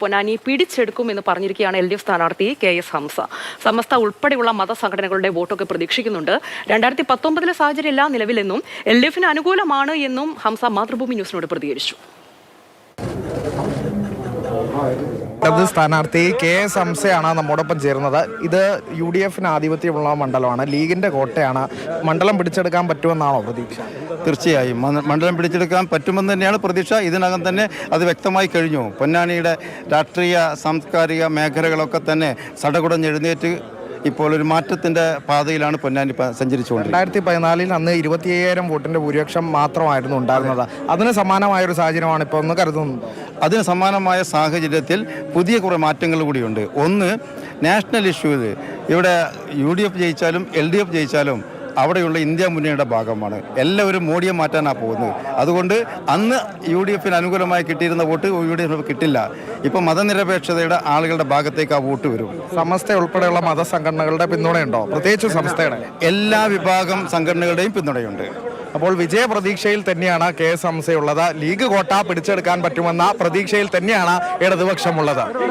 പൊന്നാനി പിടിച്ചെടുക്കുമെന്ന് പറഞ്ഞിരിക്കുകയാണ് LDF സ്ഥാനാർത്ഥി KS Hamza. സമസ്ത ഉൾപ്പെടെയുള്ള മതസംഘടനകളുടെ വോട്ടൊക്കെ പ്രതീക്ഷിക്കുന്നുണ്ട്. 2019 സാഹചര്യമില്ല നിലവിലെന്നും LDFന് അനുകൂലമാണ് എന്നും ഹംസ മാതൃഭൂമി ന്യൂസിനോട് പ്രതികരിച്ചു. സ്ഥാനാർത്ഥി KS ഹംസയാണ് നമ്മോടൊപ്പം ചേർന്നത്. ഇത് UDFന് ആധിപത്യമുള്ള മണ്ഡലമാണ്, ലീഗിന്റെ കോട്ടയാണ്. മണ്ഡലം പിടിച്ചെടുക്കാൻ പറ്റുമെന്നാണോ പ്രതീക്ഷ? തീർച്ചയായും മണ്ഡലം പിടിച്ചെടുക്കാൻ പറ്റുമെന്ന് തന്നെയാണ് പ്രതീക്ഷ. ഇതിനകം തന്നെ അത് വ്യക്തമായി കഴിഞ്ഞു. പൊന്നാനിയുടെ രാഷ്ട്രീയ സാംസ്കാരിക മേഖലകളൊക്കെ തന്നെ സടകുടഞ്ഞെഴുന്നേറ്റ് ഇപ്പോൾ ഒരു മാറ്റത്തിന്റെ പാതയിലാണ് പൊന്നാനി സഞ്ചരിച്ചുകൊണ്ടിരിക്കുന്നത്. 2014 അന്ന് 25,000 വോട്ടിന്റെ ഭൂരിപക്ഷം മാത്രമായിരുന്നു ഉണ്ടായിരുന്നത്. അതിന് സമാനമായൊരു സാഹചര്യമാണ് ഇപ്പോൾ ഒന്ന് കരുതുന്നത്. അതിന് സമാനമായ സാഹചര്യത്തിൽ പുതിയ കുറേ മാറ്റങ്ങൾ കൂടിയുണ്ട്. ഒന്ന്, നാഷണൽ ഇഷ്യൂസ് ഇവിടെ UDF ജയിച്ചാലും LDF ജയിച്ചാലും അവിടെയുള്ള ഇന്ത്യ മുന്നണിയുടെ ഭാഗമാണ്. എല്ലാവരും മോഡിയെ മാറ്റാനാണ് പോകുന്നത്. അതുകൊണ്ട് അന്ന് UDFന് അനുകൂലമായി കിട്ടിയിരുന്ന വോട്ട് UDF കിട്ടില്ല. ഇപ്പം മതനിരപേക്ഷതയുടെ ആളുകളുടെ ഭാഗത്തേക്ക് ആ വോട്ട് വരും. സമസ്ത ഉൾപ്പെടെയുള്ള മതസംഘടനകളുടെ പിന്തുണയുണ്ടോ? പ്രത്യേകിച്ച് സമസ്തയുടെ എല്ലാ വിഭാഗം സംഘടനകളുടെയും പിന്തുണയുണ്ട്. അപ്പോൾ വിജയ പ്രതീക്ഷയിൽ തന്നെയാണ് KS ഹംസയുള്ളത്. ലീഗ് കോട്ട പിടിച്ചെടുക്കാൻ പറ്റുമെന്ന പ്രതീക്ഷയിൽ തന്നെയാണ് ഇടതുപക്ഷമുള്ളത്.